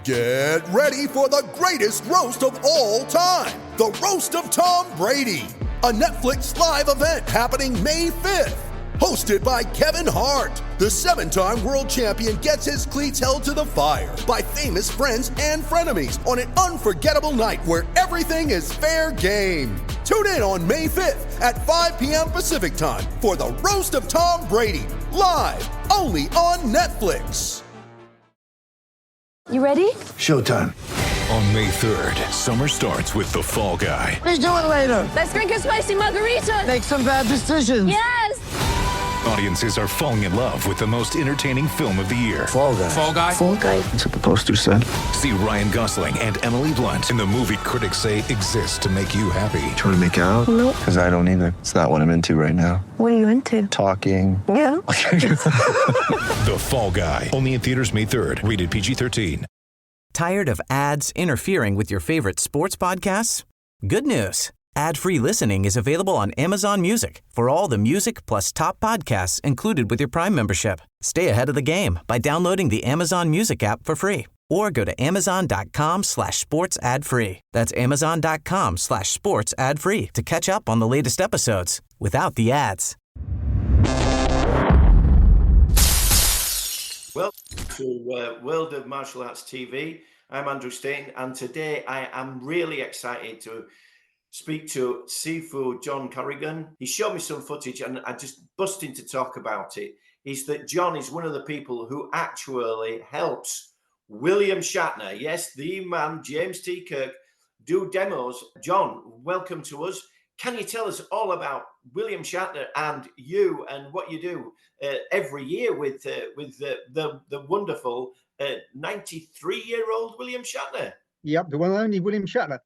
Get ready for the greatest roast of all time, the Roast of Tom Brady, a Netflix live event happening May 5th. Hosted by Kevin Hart, the 7-time world champion gets his cleats held to the fire by famous friends and frenemies on an unforgettable night where everything is fair game. Tune in on May 5th at 5 p.m. Pacific time for the Roast of Tom Brady, live only on Netflix. You ready? Showtime. On May 3rd, summer starts with The Fall Guy. Let's do it later. Let's drink a spicy margarita. Make some bad decisions. Yes! Audiences are falling in love with the most entertaining film of the year. Fall Guy. Fall Guy? Fall guy. That's what the poster said. See Ryan Gosling and Emily Blunt in the movie critics say exists to make you happy. Trying to make it out? Nope. Because I don't either. It's not what I'm into right now. What are you into? Talking. Yeah. The Fall Guy. Only in theaters May 3rd. Rated PG-13. Tired of ads interfering with your favorite sports podcasts? Good news. Ad-free listening is available on Amazon Music for all the music plus top podcasts included with your Prime membership. Stay ahead of the game by downloading the Amazon Music app for free or go to amazon.com/sports ad free. That's amazon.com/sports ad free to catch up on the latest episodes without the ads. Welcome to World of Martial Arts TV. I'm Andrew Staton, and today I am really excited to speak to Sifu John Carrigan. He showed me some footage, and I just bust in to talk about it. Is that John is one of the people who actually helps William Shatner, yes, the man, James T. Kirk, do demos. John, welcome to us. Can you tell us all about William Shatner and you and what you do every year with the wonderful 93-year-old William Shatner? Yep, the one and only William Shatner.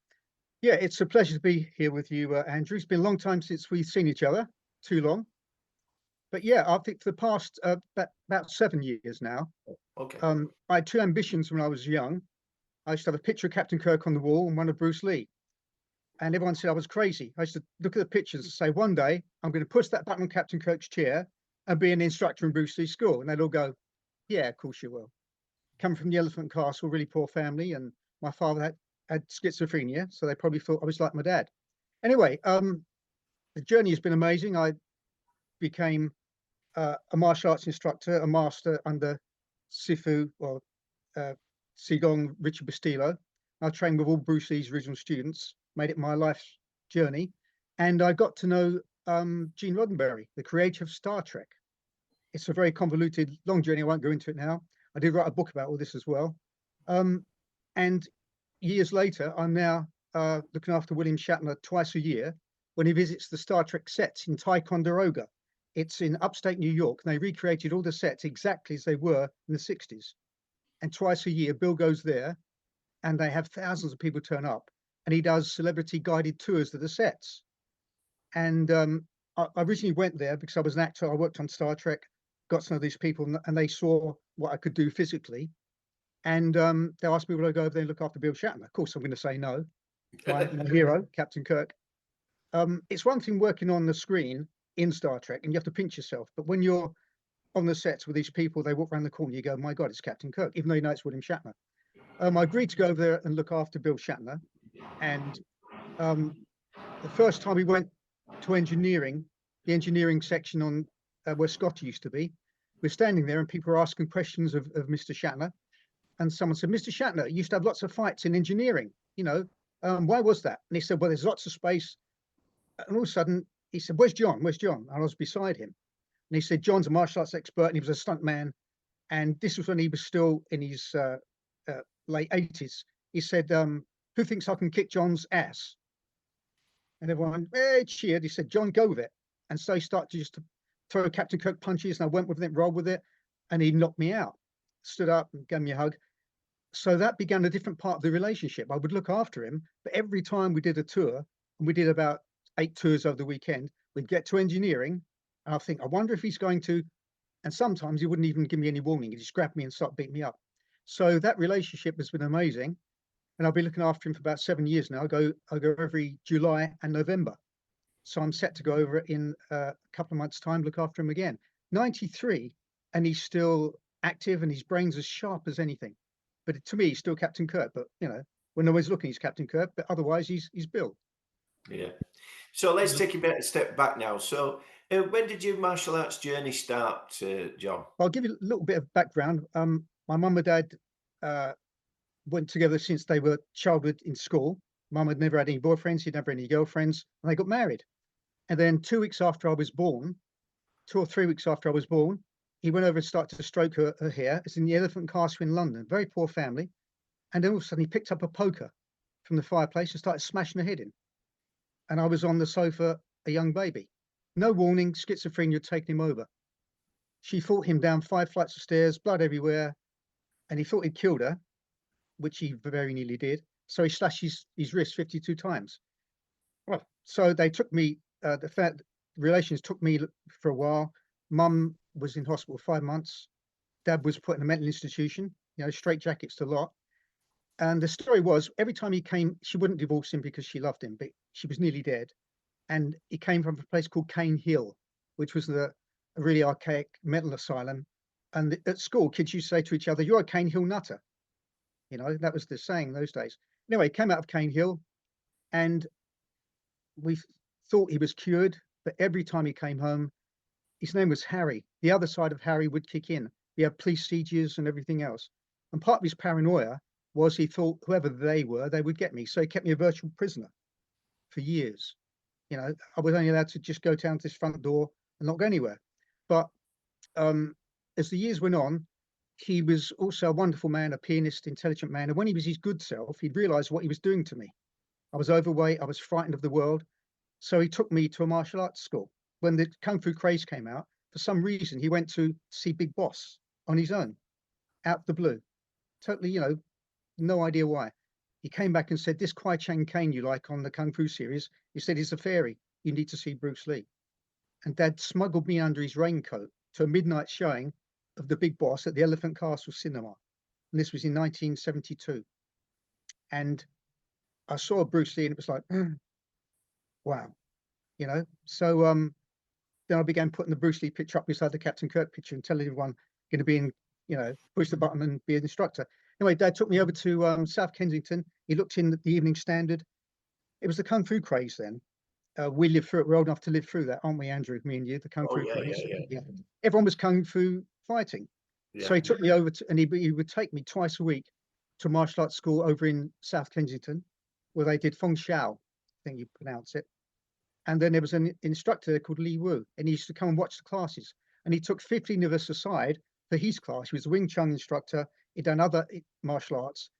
Yeah, it's a pleasure to be here with you, Andrew. It's been a long time since we've seen each other, too long. But yeah, I think for the past about 7 years now. Okay. I had two ambitions when I was young. I used to have a picture of Captain Kirk on the wall and one of Bruce Lee. And everyone said I was crazy. I used to look at the pictures and say, one day I'm going to push that button on Captain Kirk's chair and be an instructor in Bruce Lee's school. And they'd all go, yeah, of course you will. Coming from the Elephant Castle, really poor family, and my father had schizophrenia, so they probably thought I was like my dad. Anyway, the journey has been amazing. I became a martial arts instructor, a master under Sifu, or Sigong Richard Bustillo. I trained with all Bruce Lee's original students, made it my life's journey. And I got to know Gene Roddenberry, the creator of Star Trek. It's a very convoluted, long journey. I won't go into it now. I did write a book about all this as well. And years later, I'm now looking after William Shatner twice a year when he visits the Star Trek sets in Ticonderoga. It's in upstate New York, and they recreated all the sets exactly as they were in the 60s. And twice a year, Bill goes there, and they have thousands of people turn up, and he does celebrity guided tours to the sets. And I originally went there because I was an actor. I worked on Star Trek, got to know these people, and they saw what I could do physically. And they asked me, will I go over there and look after Bill Shatner? Of course, I'm going to say no. My hero, Captain Kirk. It's one thing working on the screen in Star Trek, and you have to pinch yourself. But when you're on the sets with these people, they walk around the corner, you go, my God, it's Captain Kirk, even though you know it's William Shatner. I agreed to go over there and look after Bill Shatner. And the first time we went to engineering, the engineering section on where Scotty used to be, we're standing there and people are asking questions of Mr. Shatner. And someone said, Mr. Shatner used to have lots of fights in engineering, you know, why was that? And he said, well, there's lots of space. And all of a sudden he said, where's John? Where's John? And I was beside him. And he said, John's a martial arts expert and he was a stunt man. And this was when he was still in his late 80s. He said, who thinks I can kick John's ass? And everyone cheered. He said, John, go with it. And so he started to just throw Captain Kirk punches, and I went with it, rolled with it, and he knocked me out. Stood up and gave me a hug. So that began a different part of the relationship. I would look after him, but every time we did a tour, and we did about 8 tours over the weekend, we'd get to engineering, and I think, I wonder if he's going to, and sometimes he wouldn't even give me any warning. He'd just grab me and start beating me up. So that relationship has been amazing. And I've been looking after him for about 7 years now. I go every July and November. So I'm set to go over in a couple of months' time, look after him again. 93, and he's still active and his brain's as sharp as anything. but to me, he's still Captain Kirk. But you know, when no one's looking, he's Captain Kirk. But otherwise, he's Bill. Yeah. So let's take a step back now. So when did your martial arts journey start, John? I'll give you a little bit of background. My mum and dad went together since they were childhood in school. Mum had never had any boyfriends, he'd never had any girlfriends, and they got married. And then 2 weeks after I was born, 2 or 3 weeks after I was born, he went over and started to stroke her hair. It's in the Elephant Castle in London, very poor family. And then all of a sudden he picked up a poker from the fireplace and started smashing her head in. And I was on the sofa, a young baby. No warning, schizophrenia had taken him over. She fought him down 5 flights of stairs, blood everywhere, and he thought he'd killed her, which he very nearly did. So he slashed his wrist 52 times. Well, so they took me, the relations took me for a while. Mum was in hospital 5 months. Dad was put in a mental institution, you know, straight jackets to lot. And the story was, every time he came, she wouldn't divorce him because she loved him, but she was nearly dead. And he came from a place called Cane Hill, which was a really archaic mental asylum. And at school, kids used to say to each other, "You're a Cane Hill nutter." You know, that was the saying those days. Anyway, he came out of Cane Hill, and we thought he was cured, but every time he came home, his name was Harry. The other side of Harry would kick in. We had police sieges and everything else. And part of his paranoia was he thought whoever they were, they would get me. So he kept me a virtual prisoner for years. You know, I was only allowed to just go down to this front door and not go anywhere. But as the years went on, he was also a wonderful man, a pianist, intelligent man. And when he was his good self, he'd realized what he was doing to me. I was overweight. I was frightened of the world. So he took me to a martial arts school. When the Kung Fu craze came out, for some reason, he went to see Big Boss on his own, out of the blue. Totally, you know, no idea why. He came back and said, "This Kwai Chang Caine you like on the Kung Fu series," he said, "is a fairy. You need to see Bruce Lee." And Dad smuggled me under his raincoat to a midnight showing of the Big Boss at the Elephant Castle Cinema. And this was in 1972. And I saw Bruce Lee and it was like, wow, you know. So then I began putting the Bruce Lee picture up beside the Captain Kirk picture and telling everyone going to be in, you know, push the button and be an instructor. Anyway, Dad took me over to South Kensington. He looked in at the Evening Standard. It was the Kung Fu craze then. We lived through it. We're old enough to live through that, aren't we, Andrew? Me and you, the Kung Fu craze. Yeah. Everyone was Kung Fu fighting. Yeah. So he took me over to, and he would take me twice a week to martial arts school over in South Kensington, where they did Feng Shao, I think you pronounce it. And then there was an instructor called Li Wu, and he used to come and watch the classes. And he took 15 of us aside for his class. He was a Wing Chun instructor. He'd done other martial arts.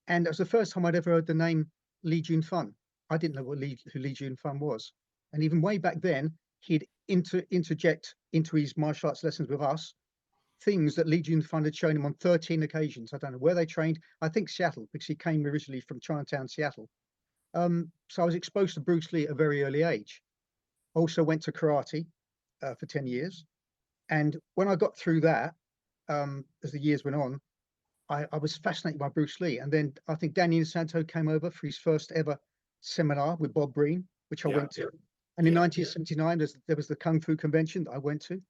And it was the first time I'd ever heard the name Lee Jun Fan. I didn't know who Lee Jun Fan was. And even way back then, he'd interject into his martial arts lessons with us things that Lee Jun Fan had shown him on 13 occasions. I don't know where they trained. I think Seattle, because he came originally from Chinatown, Seattle. So I was exposed to Bruce Lee at a very early age. Also went to karate for 10 years. And when I got through that, as the years went on, I was fascinated by Bruce Lee. And then I think Danny Santo came over for his first ever seminar with Bob Breen, which I went to. And in 1979, there was the Kung Fu convention that I went to.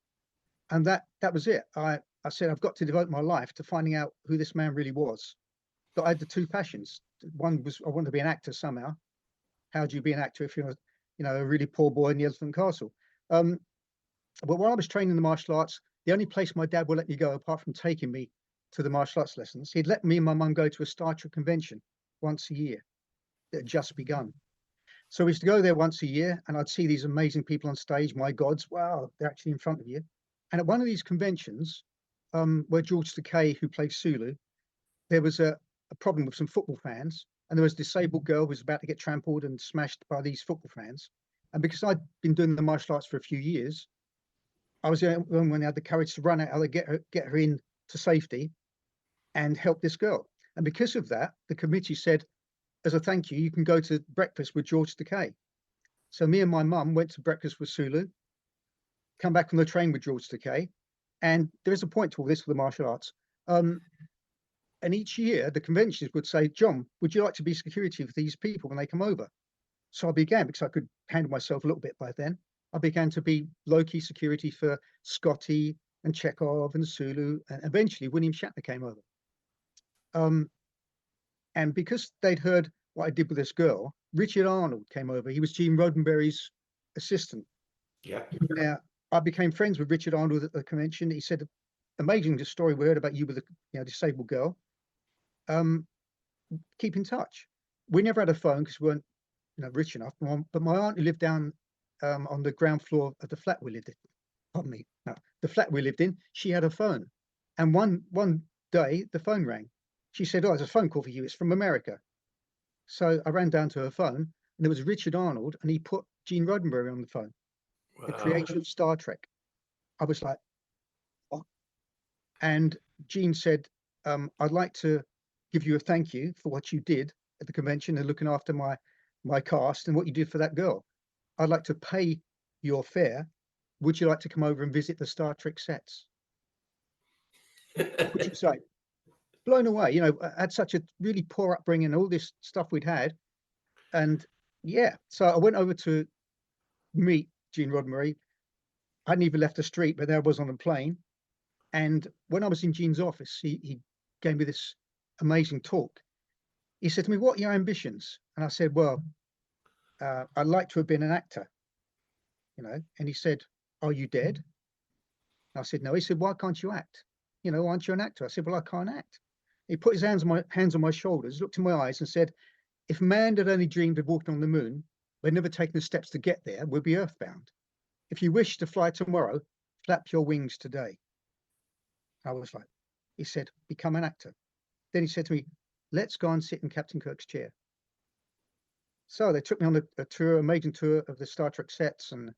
And that was it. I said, I've got to devote my life to finding out who this man really was. But I had the two passions. One was I wanted to be an actor somehow. How do you be an actor if you're, you know, a really poor boy in the Elephant Castle? But while I was training in the martial arts, the only place my dad would let me go, apart from taking me to the martial arts lessons, he'd let me and my mum go to a Star Trek convention once a year that had just begun. So we used to go there once a year, and I'd see these amazing people on stage. My gods, wow, they're actually in front of you. And at one of these conventions, where George Takei, who played Sulu, there was a problem with some football fans, and there was a disabled girl who was about to get trampled and smashed by these football fans. And because I'd been doing the martial arts for a few years, I was the only one who had the courage to run out and get her in to safety and help this girl. And because of that, the committee said, as a thank you, you can go to breakfast with George Takei. So me and my mum went to breakfast with Sulu, come back on the train with George Takei. And there is a point to all this for the martial arts. And each year, the conventions would say, "John, would you like to be security for these people when they come over?" So I began, because I could handle myself a little bit by then, I began to be low-key security for Scotty and Chekhov and Sulu, and eventually William Shatner came over. And because they'd heard what I did with this girl, Richard Arnold came over. He was Gene Roddenberry's assistant. Yeah. Now, I became friends with Richard Arnold at the convention. He said, amazing story we heard about you with a disabled girl. Keep in touch. We never had a phone because we weren't rich enough. But my aunt who lived down on the ground floor of the flat we lived in, pardon me, no, the flat we lived in, she had a phone. And one day the phone rang. She said, oh, there's a phone call for you. It's from America. So I ran down to her phone and it was Richard Arnold, and he put Gene Roddenberry on the phone, the creator of Star Trek. I was like, what? And Gene said, I'd like to give you a thank you for what you did at the convention and looking after my cast and what you did for that girl. I'd like to pay your fare. Would you like to come over and visit the Star Trek sets? What would you say? Blown away. I had such a really poor upbringing, all this stuff we'd had. And yeah, so I went over to meet Gene Roddenberry. I hadn't even left the street, but there I was on a plane. And when I was in Gene's office, he gave me this amazing talk. He said to me, what are your ambitions? And I said, well, I'd like to have been an actor, and he said, are you dead? And I said, no. He said, why can't you act? Aren't you an actor? I said, well, I can't act. He put his hands on my shoulders, looked in my eyes and said, if man had only dreamed of walking on the moon, but never taken the steps to get there, we'd be earthbound. If you wish to fly tomorrow, flap your wings today. I was like, he said, become an actor. Then he said to me, let's go and sit in Captain Kirk's chair. So they took me on a tour, amazing tour of the Star Trek sets, and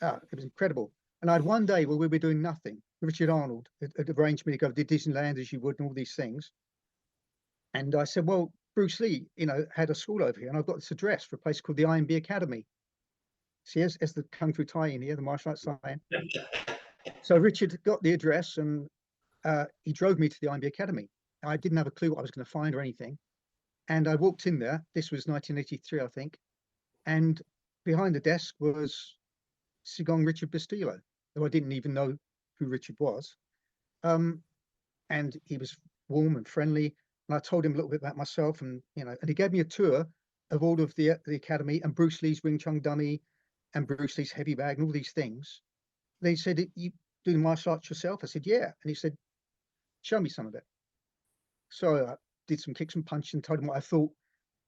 it was incredible. And I had one day where we were doing nothing. Richard Arnold had arranged me to go to Disneyland as you would and all these things. And I said, well, Bruce Lee, had a school over here, and I've got this address for a place called the IMB Academy. See, as the Kung Fu tie-in here, the martial arts tie-in. So Richard got the address, and he drove me to the IMB Academy. I didn't have a clue what I was going to find or anything. And I walked in there. This was 1983, I think. And behind the desk was Sigong Richard Bustillo, who I didn't even know who Richard was. And he was warm and friendly. And I told him a little bit about myself, and and he gave me a tour of all of the academy and Bruce Lee's Wing Chun dummy and Bruce Lee's heavy bag and all these things. They said, you do the martial arts yourself? I said, yeah. And he said, show me some of it. So I did some kicks and punches and told him what I thought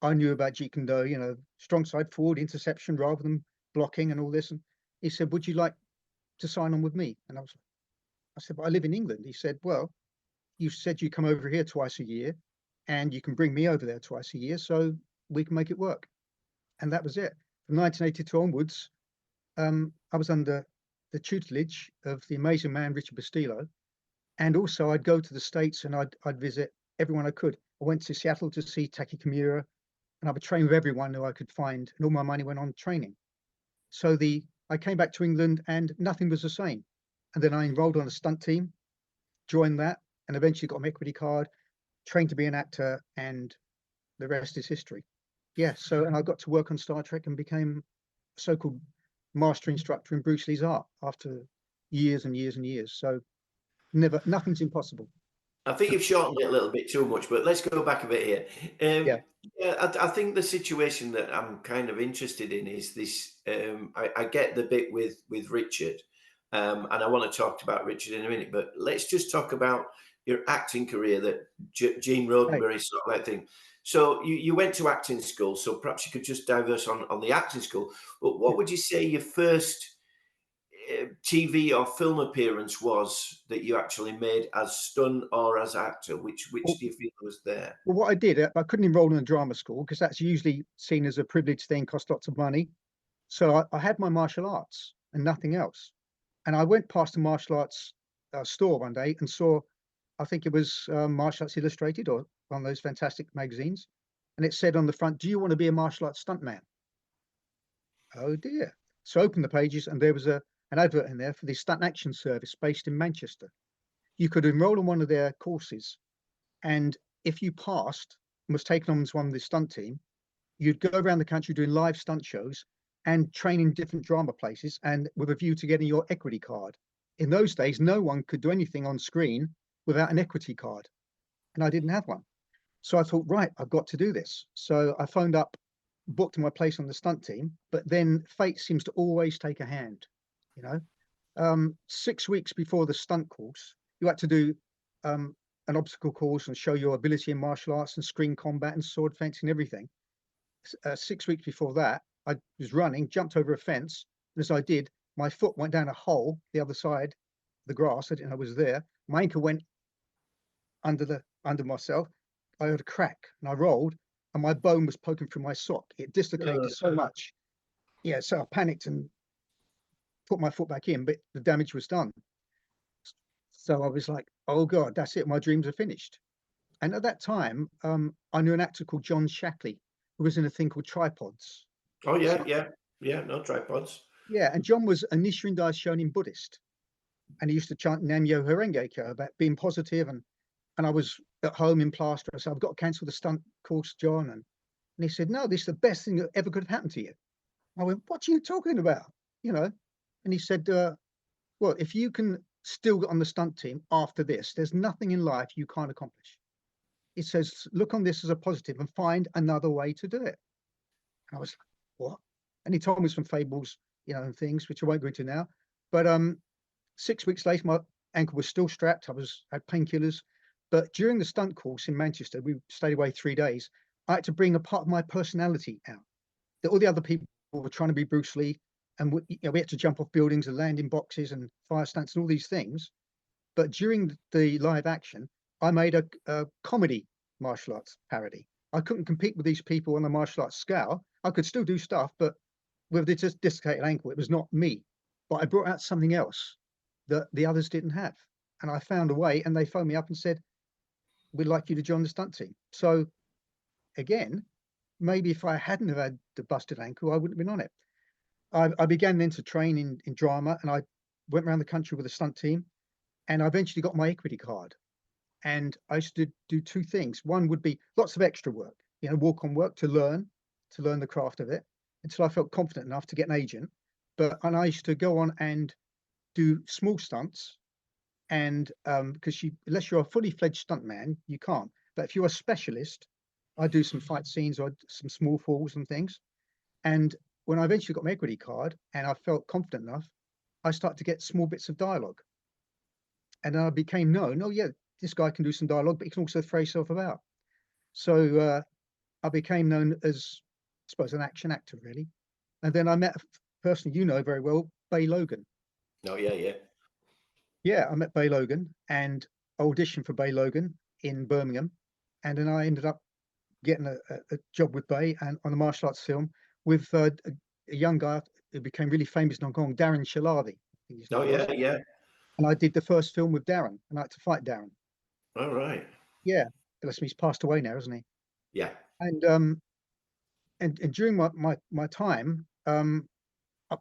I knew about Jeet Kune Do, strong side forward, interception rather than blocking and all this. And he said, would you like to sign on with me? And I said, but I live in England. He said, well, you said you come over here twice a year and you can bring me over there twice a year, so we can make it work. And that was it. From 1982 onwards, I was under the tutelage of the amazing man, Richard Bustillo. And also I'd go to the States and I'd visit everyone I could. I went to Seattle to see Taki Kimura, and I would train with everyone who I could find, and all my money went on training. So I came back to England and nothing was the same. And then I enrolled on a stunt team, joined that, and eventually got my equity card, trained to be an actor, and the rest is history. Yeah, and I got to work on Star Trek and became a so-called master instructor in Bruce Lee's art after years and years and years. So nothing's impossible. I think you've shortened it a little bit too much, but let's go back a bit here. I think the situation that I'm kind of interested in is this. I get the bit with Richard, and I want to talk about Richard in a minute, but let's just talk about your acting career, that Gene Roddenberry sort of like thing. So you went to acting school, so perhaps you could just diverse on the acting school. But what would you say your first TV or film appearance was that you actually made as stunt or as actor? Which do you feel was there? Well, what I did, I couldn't enroll in a drama school because that's usually seen as a privileged thing, cost lots of money. So I had my martial arts and nothing else. And I went past a martial arts store one day and saw, I think it was Martial Arts Illustrated or one of those fantastic magazines. And it said on the front, do you want to be a martial arts stuntman? Oh dear. So I opened the pages and there was an advert in there for the Stunt Action Service based in Manchester. You could enroll in one of their courses, and if you passed and was taken on as one of the stunt team, you'd go around the country doing live stunt shows and train in different drama places, and with a view to getting your equity card. In those days, no one could do anything on screen without an equity card, and I didn't have one. So I thought, right, I've got to do this. So I phoned up, booked my place on the stunt team, but then fate seems to always take a hand, you know. 6 weeks before the stunt course, you had to do an obstacle course and show your ability in martial arts and screen combat and sword fencing and everything. 6 weeks before that, I was running, jumped over a fence, and as I did, my foot went down a hole the other side, the grass. I didn't know it was there. My ankle went under myself. I heard a crack, and I rolled, and my bone was poking through my sock. It dislocated so much. Yeah, so I panicked and put my foot back in, but the damage was done. So I was like, oh God, that's it. My dreams are finished. And at that time, I knew an actor called John Shackley, who was in a thing called Tripods. Oh, yeah, yeah, no tripods. Yeah, and John was a Nichiren Daishonin Buddhist. And he used to chant Namyo Horenge about being positive. And I was at home in plaster. I said, I've got to cancel the stunt course, John. And he said, no, this is the best thing that ever could have happened to you. I went, what are you talking about? You know? And he said, well, if you can still get on the stunt team after this, there's nothing in life you can't accomplish. It says, look on this as a positive and find another way to do it. And I was like, what? And he told me some fables, you know, and things, which I won't go into now. But 6 weeks later, my ankle was still strapped. I had painkillers. But during the stunt course in Manchester, we stayed away 3 days. I had to bring a part of my personality out. All the other people were trying to be Bruce Lee, and we had to jump off buildings and land in boxes and fire stunts and all these things. But during the live action, I made a comedy martial arts parody. I couldn't compete with these people on the martial arts scale. I could still do stuff, but with this dislocated ankle, it was not me. But I brought out something else that the others didn't have. And I found a way, and they phoned me up and said, we'd like you to join the stunt team. So again, maybe if I hadn't have had the busted ankle, I wouldn't have been on it. I began then to train in drama, and I went around the country with a stunt team, and I eventually got my equity card. And I used to do two things. One would be lots of extra work, you know, walk on work to learn the craft of it until I felt confident enough to get an agent. And I used to go on and do small stunts. And because unless you're a fully fledged stunt man, you can't. But if you're a specialist, I do some fight scenes or some small falls and things. And when I eventually got my equity card and I felt confident enough, I started to get small bits of dialogue. And I became known, oh yeah, this guy can do some dialogue, but he can also throw himself about. So I became known as, I suppose, an action actor, really. And then I met a person you know very well, Bay Logan. Oh, yeah. Yeah, I met Bay Logan and auditioned for Bay Logan in Birmingham. And then I ended up getting a job with Bay and on a martial arts film with a young guy who became really famous in Hong Kong, Darren Shaladi. Oh, yeah. And I did the first film with Darren, and I had to fight Darren. All right. Yeah, bless me, he's passed away now, hasn't he? Yeah. And during my time,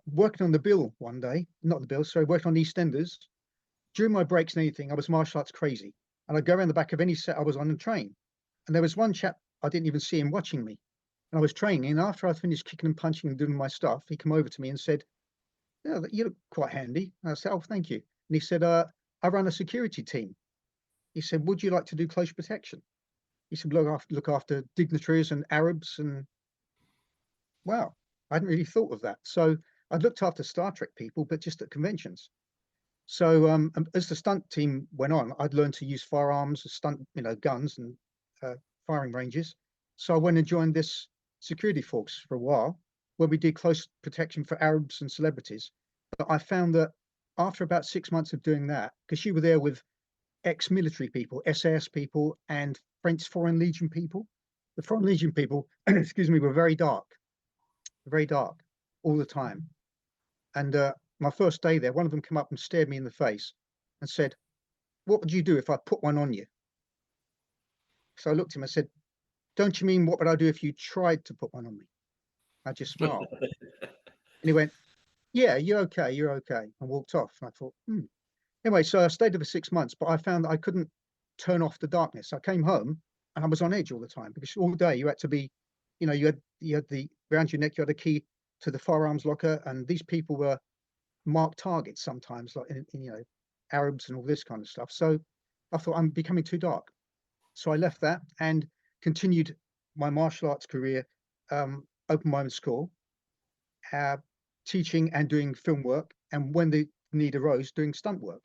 working on the bill one day, not the bill, sorry, working on EastEnders. During my breaks and anything, I was martial arts crazy, and I'd go around the back of any set I was on and train. And there was one chap, I didn't even see him watching me, and I was training. And after I finished kicking and punching and doing my stuff, he came over to me and said, "Yeah, you look quite handy." And I said, "Oh, thank you." And he said, "I run a security team." He said, "Would you like to do close protection?" He said, look after dignitaries and Arabs." And wow, I hadn't really thought of that. So I'd looked after Star Trek people, but just at conventions. So as the stunt team went on, I'd learned to use firearms, stunt, guns and firing ranges. So I went and joined this security force for a while, where we did close protection for Arabs and celebrities. But I found that after about 6 months of doing that, because you were there with ex-military people, SAS people, and French Foreign Legion people, the Foreign Legion people, excuse me, were very dark all the time. And my first day there, one of them came up and stared me in the face and said, "What would you do if I put one on you?" So I looked at him and said, "Don't you mean what would I do if you tried to put one on me?" I just smiled. And he went, "Yeah, you're okay, and walked off. And I thought, Anyway, so I stayed there for 6 months, but I found that I couldn't turn off the darkness. I came home and I was on edge all the time, because all day you had to be, you had the around your neck, you had a key to the firearms locker, and these people were marked targets sometimes, like Arabs and all this kind of stuff. So I thought, I'm becoming too dark. So I left that, and continued my martial arts career, opened my own school, teaching and doing film work, and when the need arose, doing stunt work.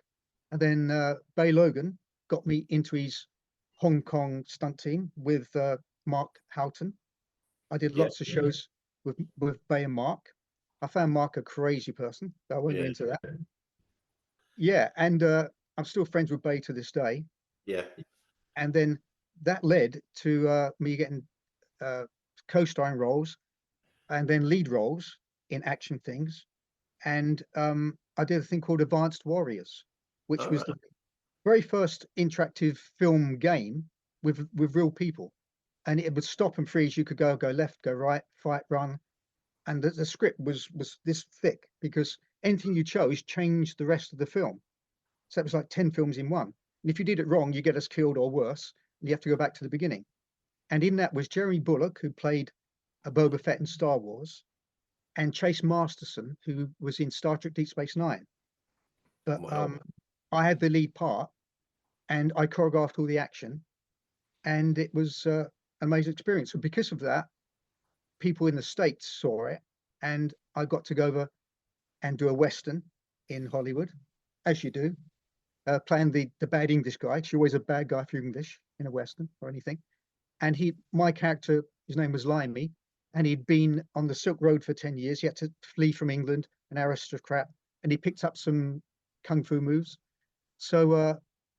And then Bay Logan got me into his Hong Kong stunt team with Mark Houghton. I did lots of shows with Bay and Mark. I found Mark a crazy person, but I won't go into that. Yeah, and I'm still friends with Bay to this day. Yeah. And then that led to me getting co-starring roles and then lead roles in action things. And I did a thing called Advanced Warriors, which was the very first interactive film game with real people. And it would stop and freeze. You could go left, go right, fight, run. And the script was this thick because anything you chose changed the rest of the film. So it was like 10 films in one. And if you did it wrong, you get us killed or worse. And you have to go back to the beginning. And in that was Jeremy Bulloch, who played a Boba Fett in Star Wars, and Chase Masterson, who was in Star Trek Deep Space Nine. But I had the lead part, and I choreographed all the action, and it was an amazing experience. And because of that, people in the States saw it, and I got to go over and do a Western in Hollywood, as you do, playing the bad English guy. You're always a bad guy for English in a Western or anything. And my character, his name was Limey, and he'd been on the Silk Road for 10 years. He had to flee from England, an aristocrat, and he picked up some kung fu moves. So,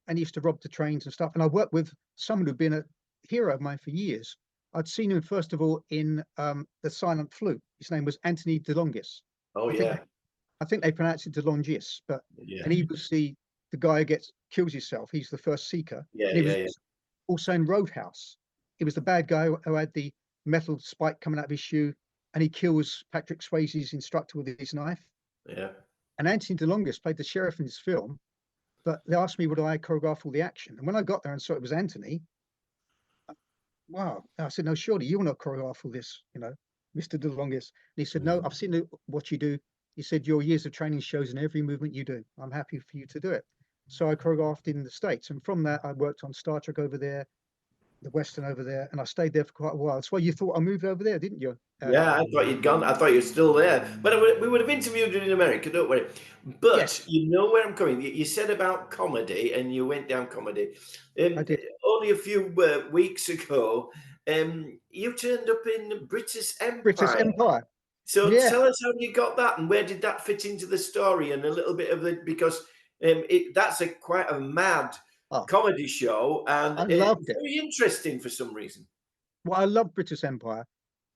and he used to rob the trains and stuff. And I worked with someone who'd been a hero of mine for years. I'd seen him, first of all, in The Silent Flute. His name was Anthony DeLongis. Oh, I think they pronounce it DeLongis, but and he was the guy who kills himself. He's the first seeker. Also in Roadhouse. He was the bad guy who had the metal spike coming out of his shoe, and he kills Patrick Swayze's instructor with his knife. Yeah. And Anthony DeLongis played the sheriff in this film, but they asked me would I choreograph all the action. And when I got there and saw it was Anthony, wow, I said, no, surely you will not choreograph all this, Mr. DeLongis. And he said, no, I've seen what you do. He said, your years of training shows in every movement you do. I'm happy for you to do it. So I choreographed in the States. And from that, I worked on Star Trek over there, the Western over there, and I stayed there for quite a while. That's why you thought I moved over there, didn't you? Yeah, I thought you'd gone. I thought you were still there. But we would have interviewed you in America, don't worry. But you know where I'm coming. You said about comedy, and you went down comedy. I did. Only a few weeks ago, you turned up in British Empire. British Empire. So tell us how you got that, and where did that fit into the story, and a little bit of it, because that's quite a mad comedy show, and I loved it. Very interesting for some reason. Well, I love British Empire.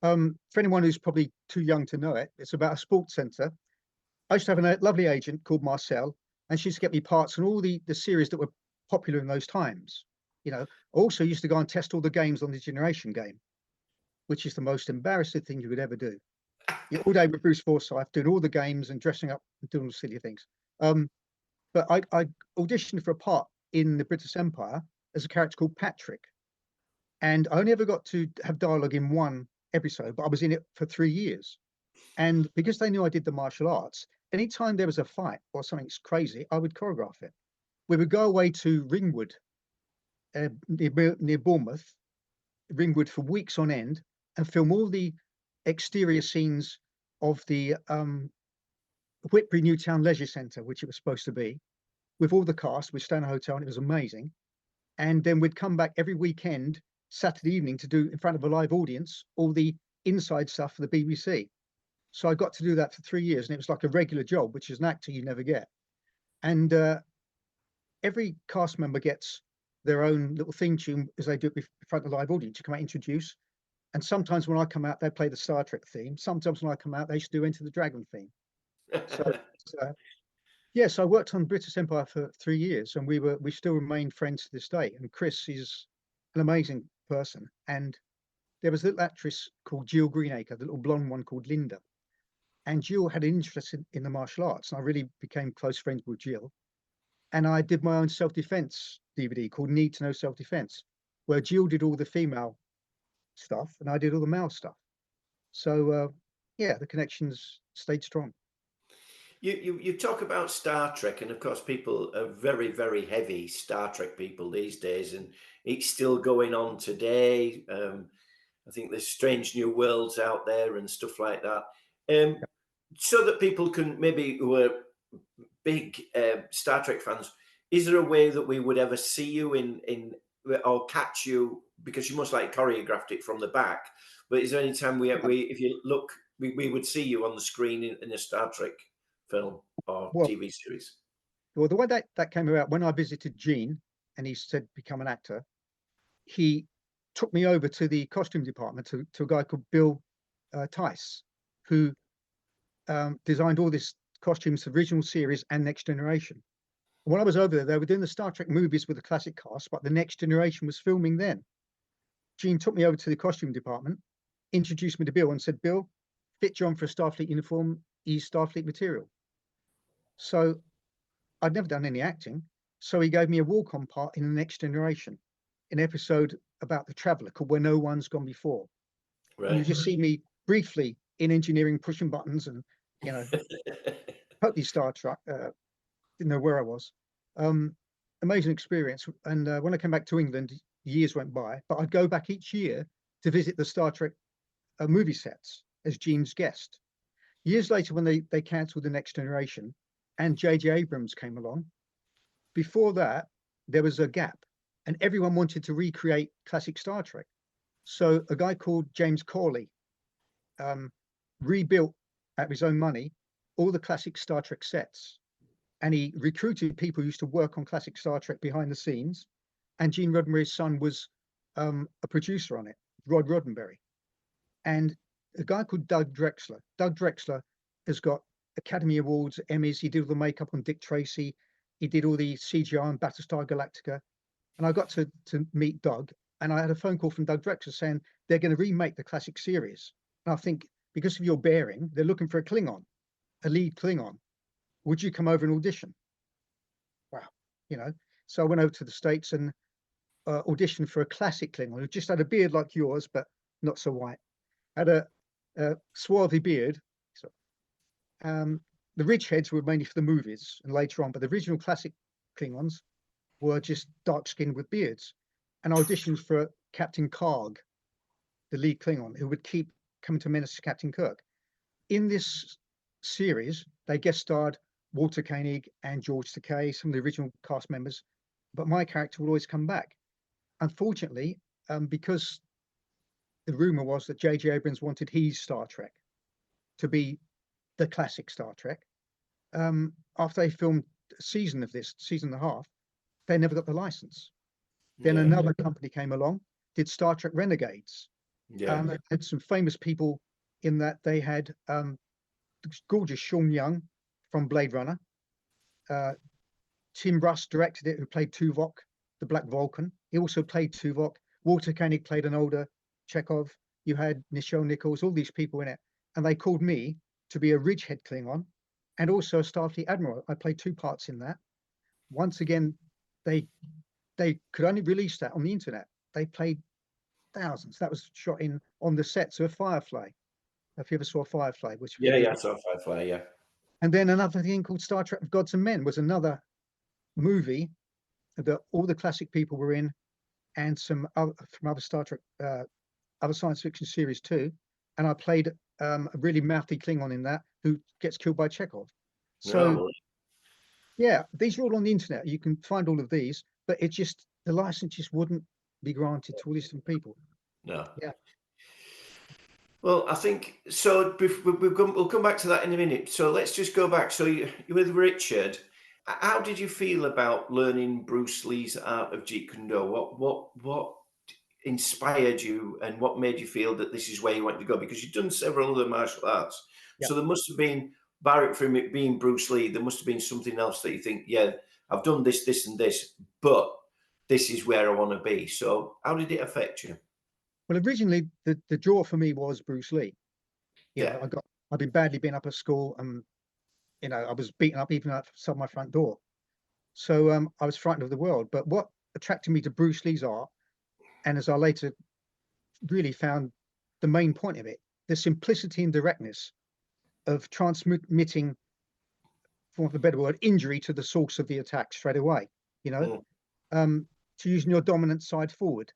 For anyone who's probably too young to know it, it's about a sports centre. I used to have a lovely agent called Marcel, and she used to get me parts in all the series that were popular in those times. I also used to go and test all the games on the Generation game, which is the most embarrassing thing you could ever do. All day with Bruce Forsyth, doing all the games and dressing up and doing all silly things. But I auditioned for a part in the British Empire as a character called Patrick. And I only ever got to have dialogue in one episode, but I was in it for 3 years. And because they knew I did the martial arts, anytime there was a fight or something crazy, I would choreograph it. We would go away to Ringwood, near Bournemouth, Ringwood, for weeks on end, and film all the exterior scenes of the Whitby Newtown Leisure Centre, which it was supposed to be, with all the cast. We'd stay in a hotel, and it was amazing. And then we'd come back every weekend, Saturday evening, to do in front of a live audience all the inside stuff for the BBC. So I got to do that for 3 years, and it was like a regular job, which as an actor you never get. And every cast member gets their own little theme tune as they do it in front of a live audience. You come out, introduce, and sometimes when I come out, they play the Star Trek theme. Sometimes when I come out, they should do Enter the Dragon theme. So yes, I worked on British Empire for 3 years, and we still remain friends to this day. And Chris is an amazing person. And there was a little actress called Jill Greenacre, the little blonde one called Linda. And Jill had an interest in the martial arts, and I really became close friends with Jill. And I did my own self-defense DVD called Need to Know Self-Defense, where Jill did all the female stuff and I did all the male stuff. So the connections stayed strong. You talk about Star Trek, and of course people are very, very heavy Star Trek people these days, and it's still going on today. I think there's Strange New Worlds out there and stuff like that. So that people can maybe, who are big Star Trek fans, is there a way that we would ever see you in or catch you, because you must like choreographed it from the back, but is there any time if you look, we would see you on the screen in a Star Trek film or TV series? Well, the way that came about, when I visited Gene and he said become an actor, he took me over to the costume department to a guy called Bill Tice, who designed all these costumes for original series and Next Generation. When I was over there, they were doing the Star Trek movies with the classic cast, but the Next Generation was filming then. Gene took me over to the costume department, introduced me to Bill and said, Bill, fit John for a Starfleet uniform, he's Starfleet material. So I'd never done any acting. So he gave me a walk-on part in the Next Generation, an episode about the Traveller called Where No One's Gone Before. Right. And you just see me briefly in engineering, pushing buttons and, totally Star Trek. Didn't know where I was. Amazing experience. And when I came back to England, years went by, but I'd go back each year to visit the Star Trek movie sets as Gene's guest. Years later, when they cancelled The Next Generation and J.J. Abrams came along, before that, there was a gap and everyone wanted to recreate classic Star Trek. So a guy called James Corley rebuilt out of his own money all the classic Star Trek sets. And he recruited people who used to work on classic Star Trek behind the scenes. And Gene Roddenberry's son was a producer on it, Rod Roddenberry. And a guy called Doug Drexler. Doug Drexler has got Academy Awards, Emmys. He did all the makeup on Dick Tracy. He did all the CGI on Battlestar Galactica. And I got to meet Doug. And I had a phone call from Doug Drexler saying they're going to remake the classic series. And I think because of your bearing, they're looking for a Klingon, a lead Klingon. Would you come over and audition? Wow, So I went over to the States and auditioned for a classic Klingon who just had a beard like yours, but not so white. Had a swarthy beard. So, the ridge heads were mainly for the movies and later on, but the original classic Klingons were just dark-skinned with beards. And I auditioned for Captain Karg, the lead Klingon, who would keep coming to menace Captain Kirk. In this series, they guest starred Walter Koenig and George Takei, some of the original cast members, but my character would always come back. Unfortunately, because the rumor was that J.J. Abrams wanted his Star Trek to be the classic Star Trek, after they filmed a season of this, season and a half, they never got the license. Then another company came along, did Star Trek Renegades. They had some famous people in that. They had gorgeous Sean Young from Blade Runner. Tim Russ directed it, who played Tuvok, the Black Vulcan. He also played Tuvok. Walter Koenig played an older Chekhov. You had Nichelle Nichols, all these people in it. And they called me to be a Ridgehead Klingon and also a Starfleet Admiral. I played two parts in that. Once again, they could only release that on the internet. They played thousands. That was shot on the sets of Firefly. If you ever saw Firefly, which I saw Firefly, yeah. And then another thing called Star Trek of Gods and Men was another movie that all the classic people were in, and some other, from other Star Trek, other science fiction series too. And I played a really mouthy Klingon in that who gets killed by Chekhov. So, yeah, these are all on the internet. You can find all of these, but it just, the license just wouldn't be granted to all these different people. No. Yeah. Well, I think so. We'll come back to that in a minute. So let's just go back. So you with Richard. How did you feel about learning Bruce Lee's art of Jeet Kune Do? What inspired you, and what made you feel that this is where you want to go? Because you've done several other martial arts, so there must have been, barring from it being Bruce Lee, there must have been something else that you think, yeah, I've done this, this, and this, but this is where I want to be. So how did it affect you? Well, originally the draw for me was Bruce Lee. I'd been badly beaten up at school, and I was beaten up even outside my front door. So I was frightened of the world. But what attracted me to Bruce Lee's art, and as I later really found the main point of it, the simplicity and directness of transmitting, for want of a better word, injury to the source of the attack straight away. to using your dominant side forward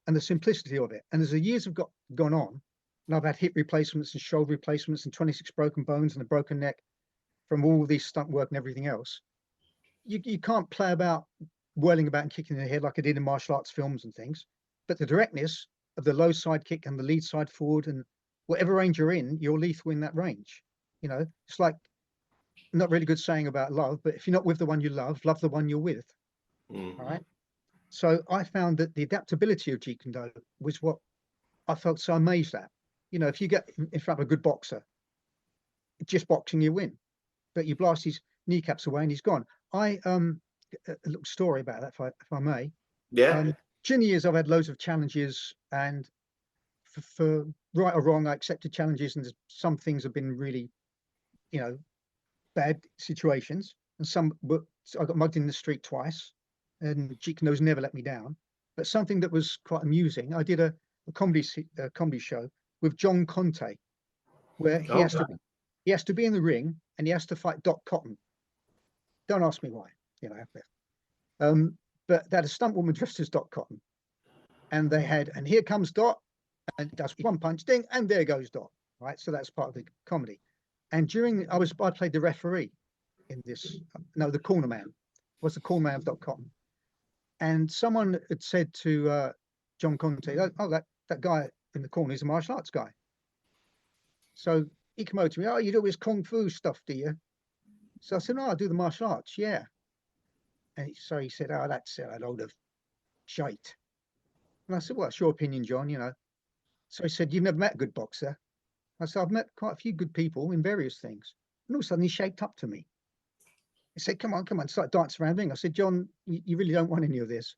and the simplicity of it. And as the years have gone on, and I've had hip replacements and shoulder replacements and 26 broken bones and a broken neck from all these stunt work and everything else, you can't play about whirling about and kicking in the head like I did in martial arts films and things. But the directness of the low side kick and the lead side forward and whatever range you're in, you're lethal in that range. You know, it's like not really good saying about love, but if you're not with the one you love the one you're with. Mm-hmm. All right. So I found that the adaptability of Jeet Kune Do was what I felt so amazed at. You know, if you get in front of a good boxer, just boxing, you win. But you blast his kneecaps away and he's gone. A little story about that, if I may. Yeah. During the years, I've had loads of challenges, and for right or wrong, I accepted challenges, and some things have been really, you know, bad situations. And I got mugged in the street twice, and Jeet Kune Do's never let me down. But something that was quite amusing, I did a comedy show with John Conte, where he has to be in the ring and he has to fight Doc Cotton. Don't ask me why, you know. But they had a stunt woman dressed as Doc Cotton, and here comes Doc, and does one punch, ding, and there goes Doc. Right, so that's part of the comedy. And I played the referee in this. No, the corner man was the corner man of Doc Cotton. And someone had said to John Conte, "Oh, that guy in the corner is a martial arts guy." So he came over to me, "Oh, you do his kung fu stuff, do you?" So I said, "No, I do the martial arts, yeah." And so he said, "Oh, that's a load of shite." And I said, "Well, it's your opinion, John, you know." So he said, "You've never met a good boxer." I said, "I've met quite a few good people in various things." And all of a sudden he shaped up to me. He said, come on, start dancing around the ring. I said, "John, you really don't want any of this.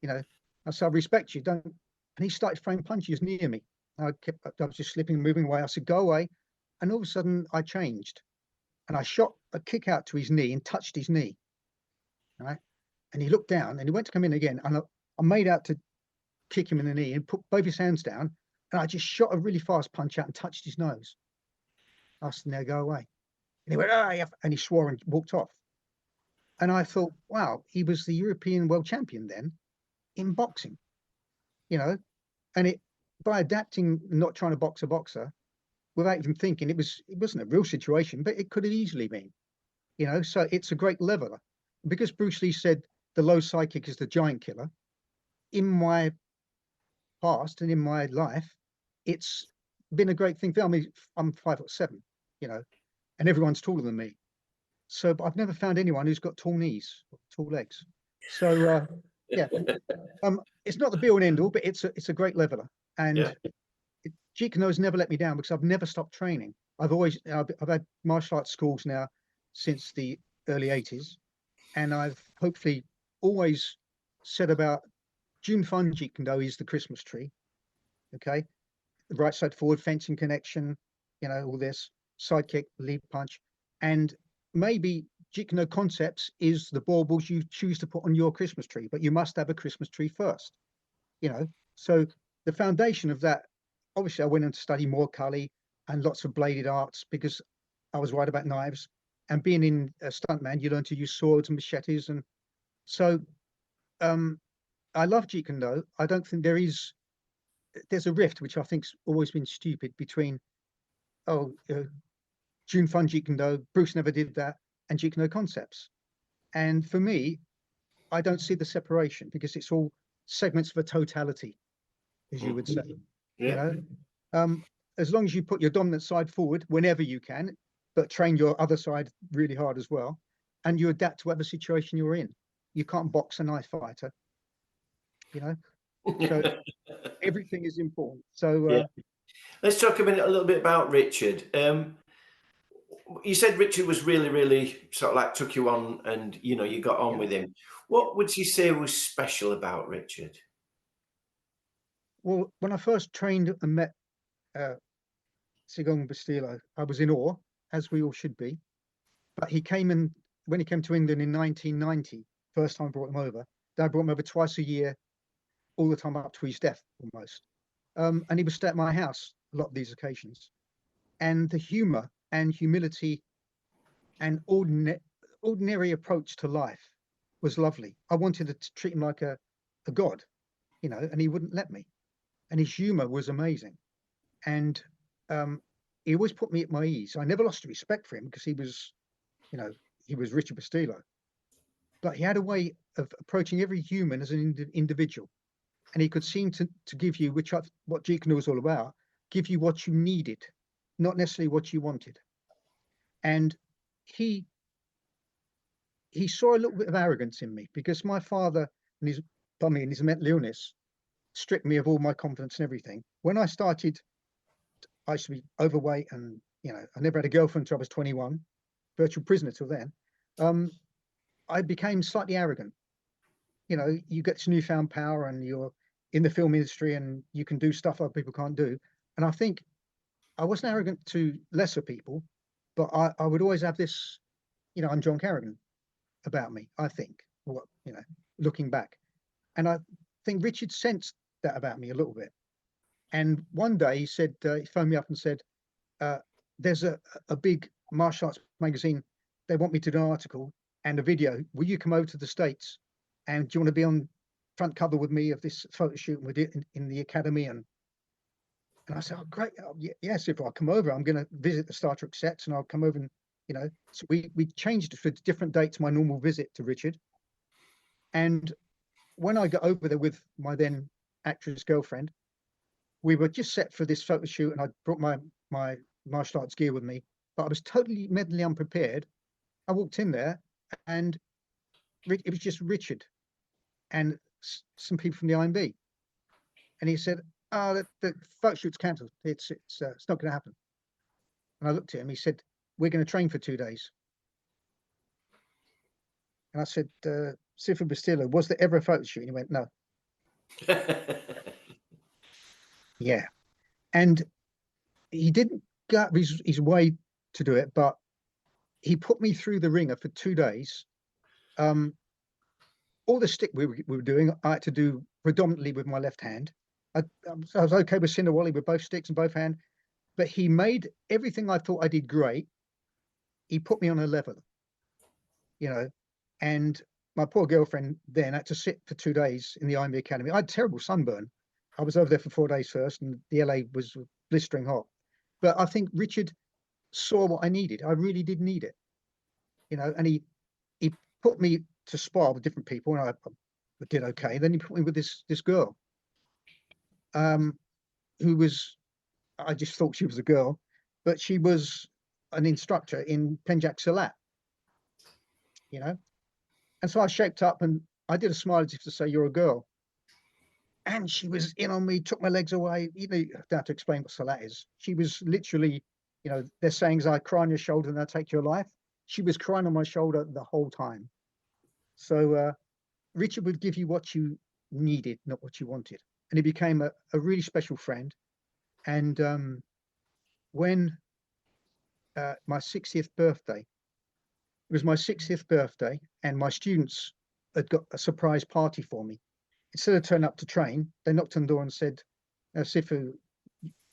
You know," I said, "I respect you, don't." And he started throwing punches near me. I was just slipping and moving away. I said, "Go away." And all of a sudden I changed. And I shot a kick out to his knee and touched his knee. Right. And he looked down and he went to come in again. And I made out to kick him in the knee and put both his hands down. And I just shot a really fast punch out and touched his nose. I said, "Now go away." And he went, "Ah," and he swore and walked off. And I thought, wow, he was the European world champion then in boxing, you know, and by adapting, not trying to box a boxer without even thinking, it wasn't a real situation, but it could have easily been, you know. So it's a great leveler, because Bruce Lee said the low side kick is the giant killer. In my past and in my life, it's been a great thing. I mean, I'm 5'7", you know, and everyone's taller than me. So, but I've never found anyone who's got tall knees, tall legs. So, yeah, it's not the be all and end all, but it's a great leveler. And Jeet Kune Do has never let me down because I've never stopped training. I've had martial arts schools now since the early 80s, and I've hopefully always said about Jun Fan Jeet Kune Do is the Christmas tree. Okay, the right side forward, fencing connection, you know, all this side kick, lead punch, and maybe Jeet Kune Do concepts is the baubles you choose to put on your Christmas tree, but you must have a Christmas tree first, you know. So the foundation of that, obviously I went on to study more Kali and lots of bladed arts because I was right about knives, and being in a stuntman, you learn to use swords and machetes. And so I love Jeet Kune Do. I don't think there's a rift, which I think's always been stupid, between Jun Fan Jeet Kune Do, Bruce never did that, and Jeet Kune Do concepts. And for me, I don't see the separation because it's all segments of a totality, as you would say. Yeah. You know, as long as you put your dominant side forward whenever you can, but train your other side really hard as well, and you adapt to whatever situation you're in. You can't box a knife fighter, you know. So everything is important. So let's talk a little bit about Richard. You said Richard was really, really sort of like took you on, and you know, you got on with him. What would you say was special about Richard? Well, when I first trained and met Richard Bustillo, I was in awe, as we all should be. But when he came to England in 1990, first time I brought him over, then I brought him over twice a year, all the time up to his death almost. And he would stay at my house a lot of these occasions. And the humor and humility and ordinary approach to life was lovely. I wanted to treat him like a a god, you know, and he wouldn't let me. And his humor was amazing. And he always put me at my ease. I never lost respect for him because he was, you know, he was Richard Bustillo. But he had a way of approaching every human as an individual. And he could seem to give you, what JKD was all about, give you what you needed, not necessarily what you wanted. And he saw a little bit of arrogance in me because my father and his mental illness stripped me of all my confidence and everything. When I started, I used to be overweight and, you know, I never had a girlfriend until I was 21, virtual prisoner till then. I became slightly arrogant. You know, you get this newfound power and you're in the film industry and you can do stuff other people can't do. And I think I wasn't arrogant to lesser people, but I would always have this, you know, I'm John Carrigan about me, I think, what, you know, looking back. And I think Richard sensed that about me a little bit. And one day he said, he phoned me up and said, there's a big martial arts magazine. They want me to do an article and a video. Will you come over to the States? And do you want to be on front cover with me of this photo shoot we did in the academy? And I said, oh, great. Oh, yes, if I come over, I'm going to visit the Star Trek sets and I'll come over and, you know, so we changed it for different dates, my normal visit to Richard. And when I got over there with my then actress girlfriend, we were just set for this photo shoot and I brought my martial arts gear with me, but I was totally mentally unprepared. I walked in there and it was just Richard and some people from the IMB. And he said, oh, the photo shoot's cancelled. It's not going to happen. And I looked at him, he said, we're going to train for 2 days. And I said, Richard Bustillo, was there ever a photo shoot? And he went, no. Yeah. And he didn't go out of his way to do it, but he put me through the ringer for 2 days. All the stick we were doing, I had to do predominantly with my left hand. I was okay with Cinderwally with both sticks and both hands, but he made everything I thought I did great. He put me on a level, you know, and my poor girlfriend then had to sit for 2 days in the IMB Academy. I had terrible sunburn. I was over there for 4 days first, and the LA was blistering hot. But I think Richard saw what I needed. I really did need it, you know, and he put me to spar with different people, and I did okay. Then he put me with this girl, who was, I just thought she was a girl, but she was an instructor in Penjak Salat, you know. And so I shaped up and I did a smile as if to say, you're a girl. And she was in on me, took my legs away. You know, you don't have to explain what Salat is. She was literally, you know, they're saying, I cry on your shoulder and I take your life. She was crying on my shoulder the whole time. So Richard would give you what you needed, not what you wanted. And he became a really special friend. And when my 60th birthday, it was my 60th birthday, and my students had got a surprise party for me. Instead of turning up to train, they knocked on the door and said, Sifu,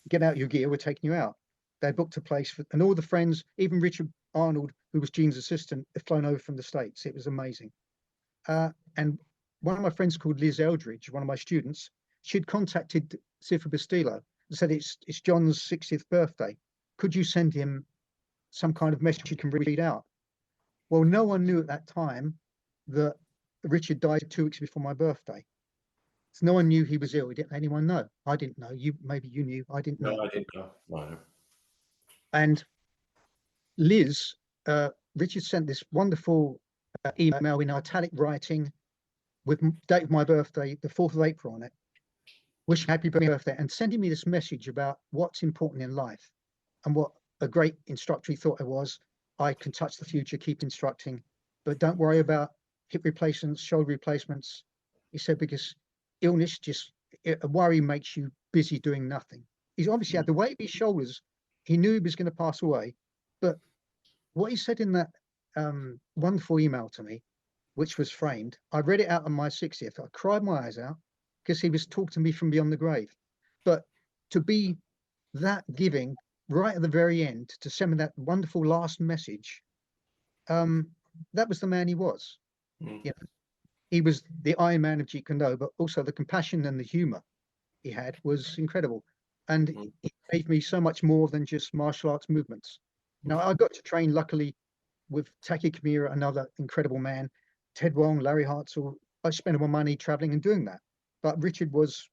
get out your gear, we're taking you out. They booked a place and all the friends, even Richard Arnold, who was Gene's assistant, had flown over from the States. It was amazing. And one of my friends called Liz Eldridge, one of my students, she'd contacted Sifu Bustillo and said, it's John's 60th birthday. Could you send him some kind of message he can read out? Well, no one knew at that time that Richard died 2 weeks before my birthday. So no one knew he was ill. He didn't let anyone know. I didn't know. Maybe you knew. I didn't know. No, I didn't know. No. And Liz, Richard sent this wonderful email in italic writing with date of my birthday, the 4th of April on it, wishing happy birthday and sending me this message about what's important in life and what a great instructor he thought I was. I can touch the future, keep instructing, but don't worry about hip replacements, shoulder replacements. He said, because illness, a worry makes you busy doing nothing. He's obviously had the weight of his shoulders. He knew he was going to pass away. But what he said in that wonderful email to me, which was framed, I read it out on my 60th. I cried my eyes out because he was talking to me from beyond the grave. But to be that giving right at the very end, to send me that wonderful last message, that was the man he was. You know, he was the Iron Man of Jeet Kune Do, but also the compassion and the humor he had was incredible. And it gave me so much more than just martial arts movements. Now, I got to train, luckily, with Taki Kimura, another incredible man, Ted Wong, Larry Hartzell. I spent my money traveling and doing that. But Richard was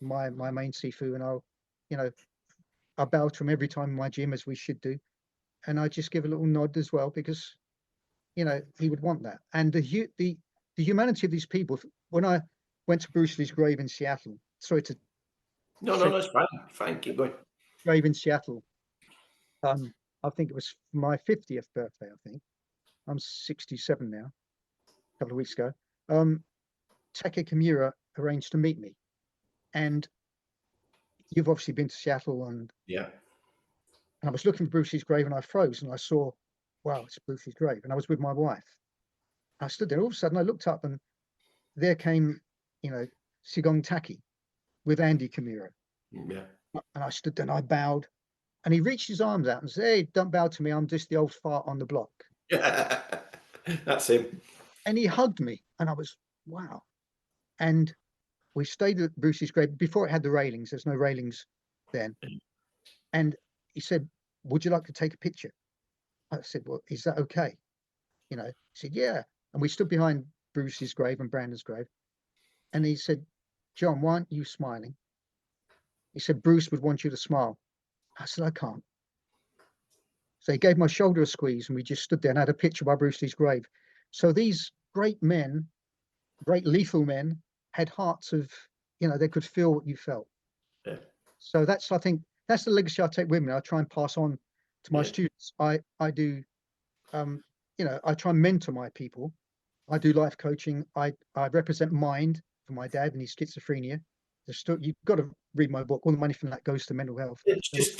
my main Sifu, and I bow to him every time in my gym, as we should do. And I just give a little nod as well, because, he would want that. And the humanity of these people, when I went to Bruce Lee's grave in Seattle, No, it's fine, keep going. Grave in Seattle, I think it was my 50th birthday, I think. I'm 67 now, a couple of weeks ago. Taki Kimura arranged to meet me. And you've obviously been to Seattle, and I was looking for Bruce Lee's grave, and I froze, and I saw, wow, it's Bruce Lee's grave. And I was with my wife. I stood there, all of a sudden I looked up, and there came, Sigong Taki with Andy Kimura. Yeah. And I stood there and I bowed, and he reached his arms out and said, "Hey, don't bow to me. I'm just the old fart on the block." That's him. And he hugged me, and I was, wow. And we stayed at Bruce's grave before it had the railings. There's no railings then. And he said, "Would you like to take a picture?" I said, "Well, is that okay?" He said, "Yeah." And we stood behind Bruce's grave and Brandon's grave. And he said, "John, why aren't you smiling?" He said, "Bruce would want you to smile." I said, "I can't." So he gave my shoulder a squeeze, and we just stood there and had a picture by Bruce Lee's grave. So these great men, great lethal men, had hearts of, they could feel what you felt. Yeah. So I think that's the legacy I take with me. I try and pass on to my students. I do, I try and mentor my people. I do life coaching. I represent Mind for my dad and his schizophrenia. You've got to read my book. All the money from that goes to mental health. Just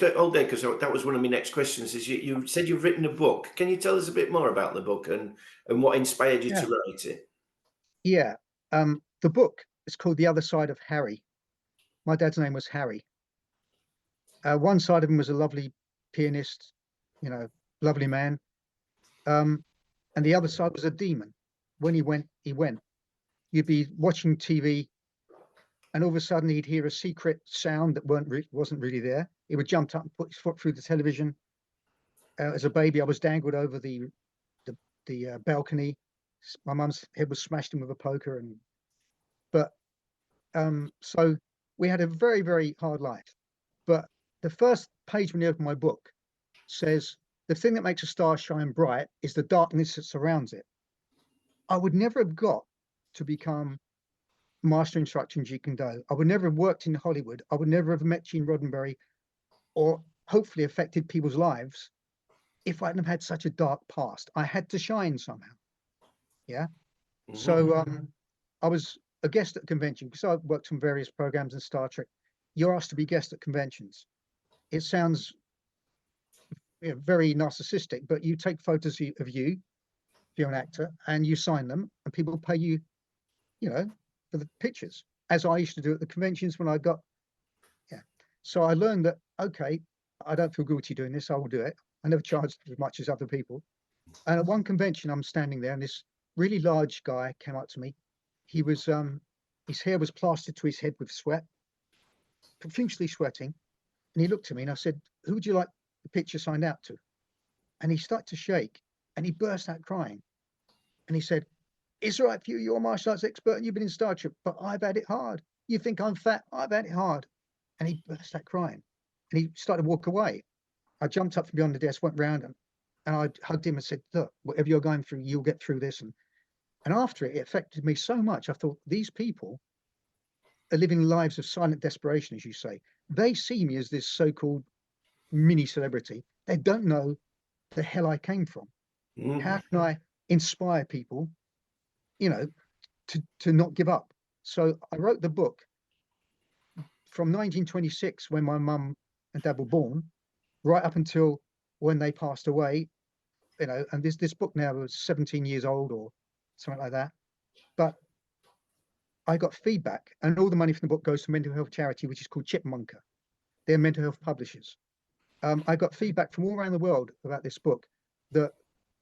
hold there, because that was one of my next questions. Is you said you've written a book? Can you tell us a bit more about the book and what inspired you to write it? Yeah, the book is called The Other Side of Harry. My dad's name was Harry. One side of him was a lovely pianist, lovely man, and the other side was a demon. When he went, he went. You'd be watching TV, and all of a sudden he'd hear a secret sound that wasn't really there. He would jump up and put his foot through the television. As a baby, I was dangled over the balcony. My mum's head was smashed in with a poker, so we had a very, very hard life. But the first page when you open my book says, "The thing that makes a star shine bright is the darkness that surrounds it." I would never have got to become master instructor in Jeet Kune Do. I would never have worked in Hollywood. I would never have met Gene Roddenberry, or hopefully affected people's lives, if I hadn't have had such a dark past. I had to shine somehow. Yeah. Mm-hmm. So I was a guest at a convention, because I worked on various programs in Star Trek. You're asked to be guest at conventions. It sounds very narcissistic, but you take photos of you, if you're an actor, and you sign them, and people pay you, for the pictures, as I used to do at the conventions when I got, So I learned that, okay, I don't feel guilty doing this. I will do it. I never charged as much as other people. And at one convention, I'm standing there, and this really large guy came up to me. He was, his hair was plastered to his head with sweat, profusely sweating. And he looked at me, and I said, "Who would you like the picture signed out to?" And he started to shake, and he burst out crying. And he said, "It's all right for you. You're a martial arts expert, and you've been in Star Trek, but I've had it hard. You think I'm fat? I've had it hard." And he burst out crying, and he started to walk away. I jumped up from behind the desk, went round, and I hugged him and said, "Look, whatever you're going through, you'll get through this." And after it affected me so much. I thought, these people are living lives of silent desperation, as you say. They see me as this so-called mini celebrity. They don't know the hell I came from. Mm. How can I inspire people, to not give up? So I wrote the book from 1926, when my mum and dad were born, right up until when they passed away, and this book now was 17 years old or something like that. But I got feedback, and all the money from the book goes to a mental health charity, which is called Chipmunker. They're mental health publishers. I got feedback from all around the world about this book, that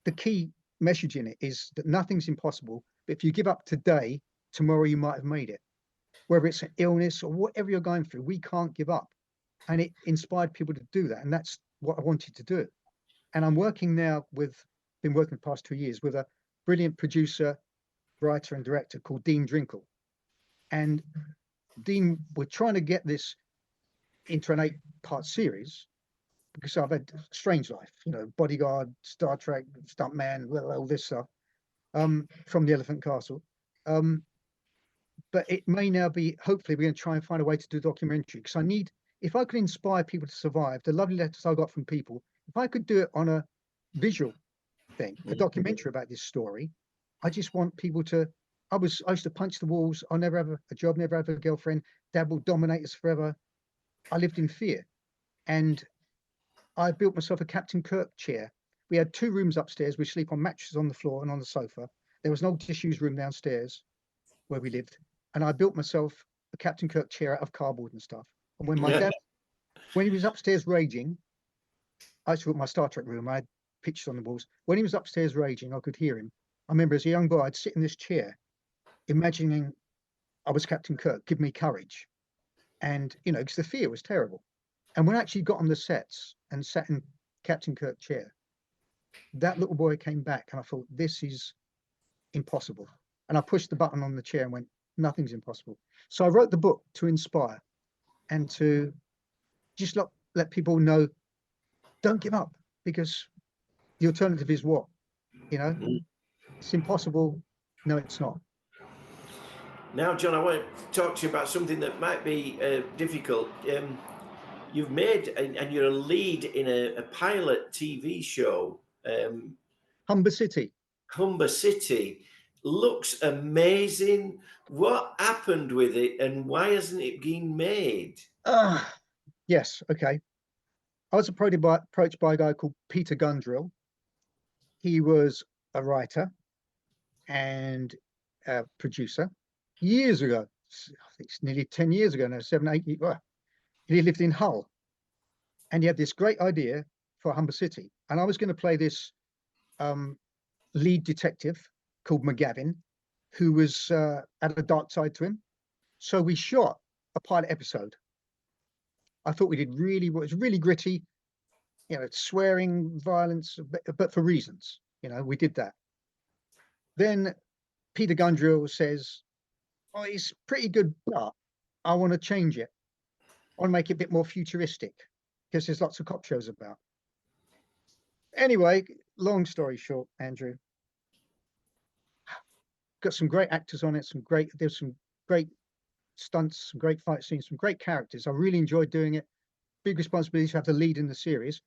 the key message in it is that nothing's impossible. But if you give up today, tomorrow you might have made it. Whether it's an illness or whatever you're going through, we can't give up. And it inspired people to do that. And that's what I wanted to do. And I'm working now been working the past 2 years with a brilliant producer, writer and director called Dean Drinkle. And Dean, we're trying to get this into an 8-part series because I've had a strange life, Bodyguard, Star Trek, Stuntman, all this stuff, from the Elephant Castle. But it may now be, hopefully we're going to try and find a way to do a documentary, because if I could inspire people to survive, the lovely letters I got from people, if I could do it on a visual thing, a documentary about this story, I just want people to, I used to punch the walls. I'll never have a job, never have a girlfriend. Dad will dominate us forever. I lived in fear. And I built myself a Captain Kirk chair. We had 2 rooms upstairs. We sleep on mattresses on the floor and on the sofa. There was an old disused room downstairs where we lived. And I built myself a Captain Kirk chair out of cardboard and stuff. And when my dad, when he was upstairs raging, I used to put my Star Trek room. I had pictures on the walls. When he was upstairs raging, I could hear him. I remember as a young boy, I'd sit in this chair, imagining I was Captain Kirk, give me courage. And, because the fear was terrible. And when I actually got on the sets and sat in Captain Kirk chair, that little boy came back and I thought, this is impossible. And I pushed the button on the chair and went, nothing's impossible. So I wrote the book to inspire and to just let people know, don't give up, because the alternative is what? It's impossible. No, it's not. Now, John, I want to talk to you about something that might be difficult. You've made, and you're a lead in a pilot TV show. Humber City. Humber City. Looks amazing. What happened with it and why hasn't it been made? Yes, okay. I was approached by a guy called Peter Gundrill. He was a writer and a producer years ago. I think it's nearly 10 years ago now, 7, 8 years. Well, he lived in Hull. And he had this great idea for Humber City. And I was going to play this lead detective called McGavin, who was had a dark side to him. So we shot a pilot episode. I thought we did it was really gritty, swearing, violence, but for reasons, we did that. Then Peter Gundrill says, oh, it's pretty good, but I want to change it. I want to make it a bit more futuristic, because there's lots of cop shows about. Anyway, long story short, Andrew, got some great actors on it, there's some great stunts, some great fight scenes, some great characters. I really enjoyed doing it. Big responsibility to have the lead in the series.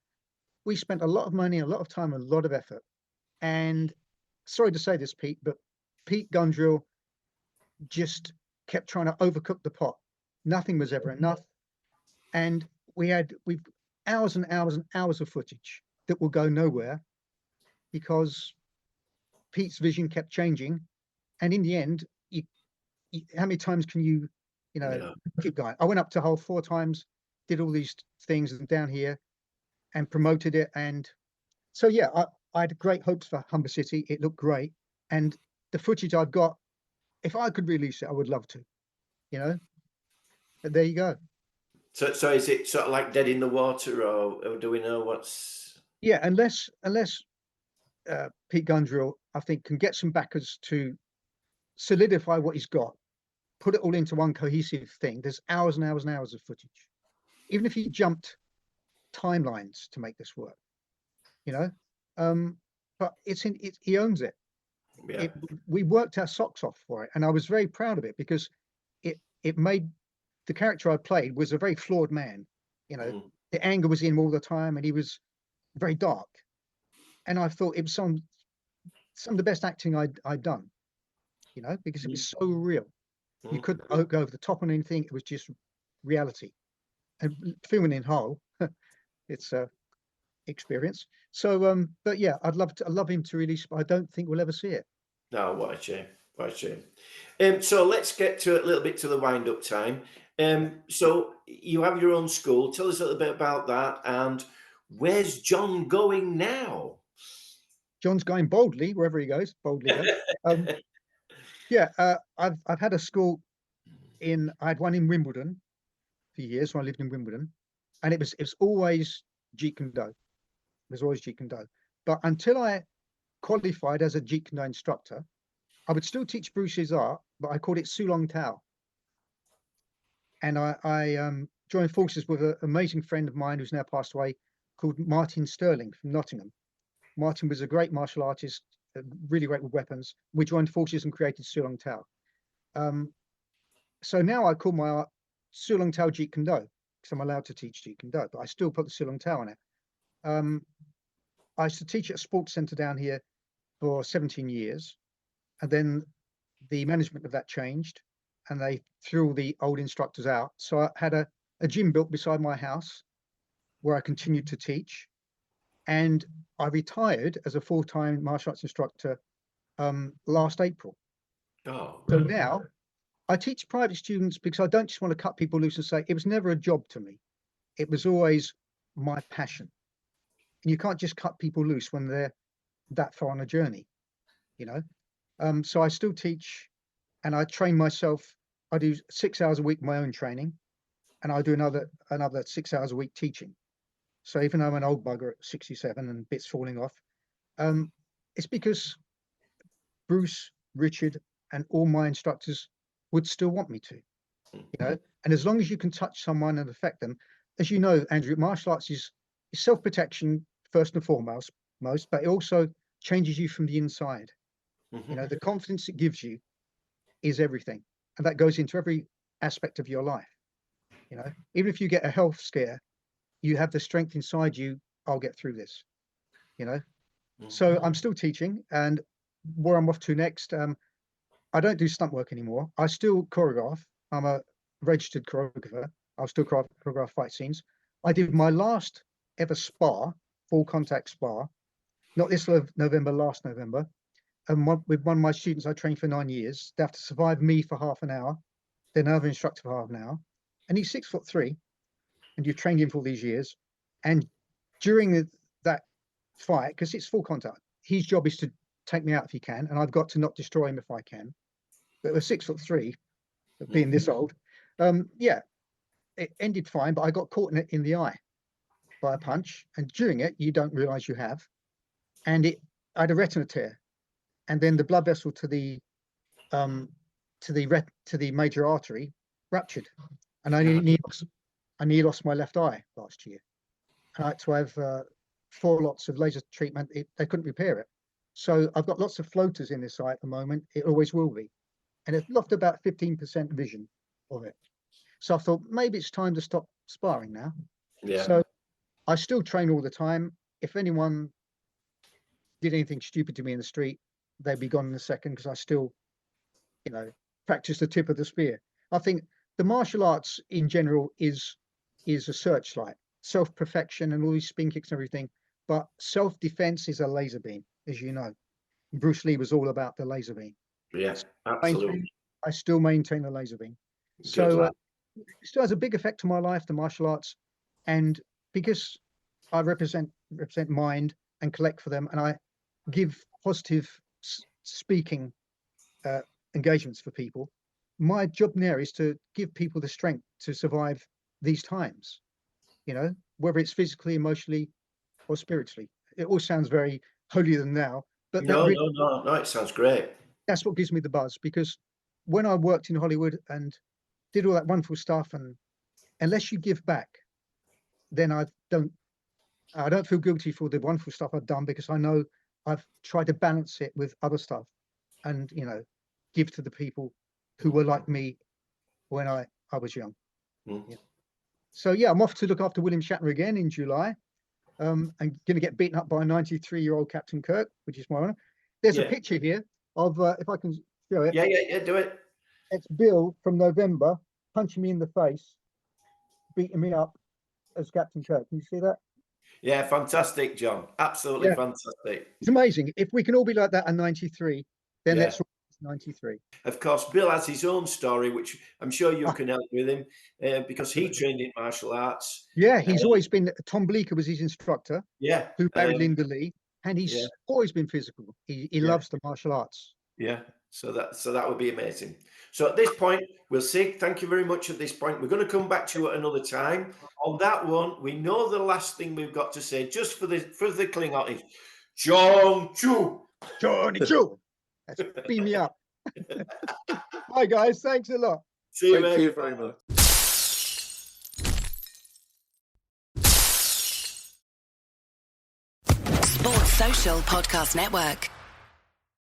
We spent a lot of money, a lot of time, a lot of effort. And sorry to say this, Pete, but Pete Gundrill just kept trying to overcook the pot. Nothing was ever enough. And we've hours and hours and hours of footage that will go nowhere because Pete's vision kept changing. And in the end, how many times can you keep going? I went up to Hull 4 times, did all these things and down here and promoted it. And so, yeah, I had great hopes for Humber City. It looked great. And the footage I've got, if I could release it, I would love to, but there you go. So is it sort of like dead in the water, or do we know what's? Yeah, unless Pete Gundrill, I think, can get some backers to solidify what he's got, put it all into one cohesive thing. There's hours and hours and hours of footage. Even if he jumped timelines to make this work, but he owns it. Yeah. We worked our socks off for it, and I was very proud of it because it made the character I played was a very flawed man. The anger was in him all the time, and he was very dark. And I thought it was some of the best acting I'd done, because it was so real. You couldn't go over the top on anything. It was just reality. And filming in Hull, it's a experience. So, but yeah, I'd love him to release, but I don't think we'll ever see it. No, what a shame. What a shame. So let's get to a little bit to the wind-up time. So you have your own school. Tell us a little bit about that, and where's John going now? John's going boldly wherever he goes. Boldly goes. Yeah, I've had a school I had one in Wimbledon for years when I lived in Wimbledon, and it was always Jeet Kune Do. It was always Jeet Kune Do. But until I qualified as a Jeet Kune Do instructor, I would still teach Bruce Lee's art, but I called it Sulong Tao. And I joined forces with an amazing friend of mine who's now passed away, called Martin Sterling from Nottingham. Martin was a great martial artist, really great with weapons. We joined forces and created Sulong Tao. So now I call my art Sulong Tao Jeet Kune Do, because I'm allowed to teach Jeet Kune Do, but I still put the Sulong Tao on it. I used to teach at a sports centre down here for 17 years, and then the management of that changed, and they threw all the old instructors out. So I had a gym built beside my house where I continued to teach, and I retired as a full-time martial arts instructor last April. Oh, so now I teach private students because I don't just want to cut people loose and say, it was never a job to me. It was always my passion. And you can't just cut people loose when they're that far on a journey, you know? So I still teach, and I train myself. I do 6 hours a week my own training, and I do another 6 hours a week teaching. So even though I'm an old bugger at 67 and bits falling off, it's because Bruce, Richard, and all my instructors would still want me to, you know. And as long as you can touch someone and affect them, as you know, Andrew, martial arts is self-protection first and foremost, but it also changes you from the inside. You know, the confidence it gives you is everything, and that goes into every aspect of your life. You know, even if you get a health scare, you have the strength inside you. I'll get through this, you know. So I'm still teaching, and where I'm off to next, I don't do stunt work anymore. I still choreograph. I'm a registered choreographer. I'll still choreograph fight scenes. I did my last ever spar, full contact spar, not this November, last November. And with one of my students I trained for 9 years. They have to survive me for half an hour, then another instructor for half an hour. And he's 6'3", and you've trained him for all these years. And during that fight, because it's full contact, his job is to take me out if he can, and I've got to not destroy him if I can. But we're 6'3", being this old. Yeah, it ended fine, but I got caught in the eye by a punch, and during it you don't realize you have, and I had a retina tear, and then the blood vessel to the major artery ruptured, and I nearly lost my left eye last year. And I had to have 4 lots of laser treatment. They couldn't repair it, so I've got lots of floaters in this eye at the moment. It always will be, and it's lost about 15% vision of it. So I thought maybe it's time to stop sparring now. Yeah. So I still train all the time. If anyone did anything stupid to me in the street, they'd be gone in a second, because I still, you know, practice the tip of the spear. I think the martial arts in general is a searchlight, self-perfection and all these spin kicks and everything, but self-defense is a laser beam, as you know. Bruce Lee was all about the laser beam. Yes, absolutely. I still maintain the laser beam. So it still has a big effect on my life, the martial arts, and because I represent mind and collect for them, and I give positive speaking engagements for people, my job now is to give people the strength to survive these times, you know, whether it's physically, emotionally, or spiritually. It all sounds very holier than thou, but no, it sounds great. That's what gives me the buzz, because when I worked in Hollywood and did all that wonderful stuff, and unless you give back, then I don't feel guilty for the wonderful stuff I've done, because I know I've tried to balance it with other stuff, and, you know, give to the people who were like me when I was young. Yeah. So yeah, I'm off to look after William Shatner again in July. I'm going to get beaten up by a 93-year-old Captain Kirk, which is my honor. There's a picture here of, if I can show it. Yeah, do it. It's Bill from November punching me in the face, beating me up as Captain Kirk. Can you see that? Yeah, fantastic, John. Absolutely fantastic. It's amazing. If we can all be like that at 93, then that's 93. Of course, Bill has his own story, which I'm sure you can help with him, because he trained in martial arts. Yeah, he's always been. Tom Bleecker was his instructor. Yeah, who married Linda Lee, and he's always been physical. He loves the martial arts. Yeah. So that would be amazing. So at this point, we'll say thank you very much at this point. We're going to come back to you at another time. On that one, we know the last thing we've got to say, just for the Klingon, is John Chu. Johnny Chu. Let's beam me up. Hi, guys. Thanks a lot. See you, Thank mate. you very much. Sports Social Podcast Network.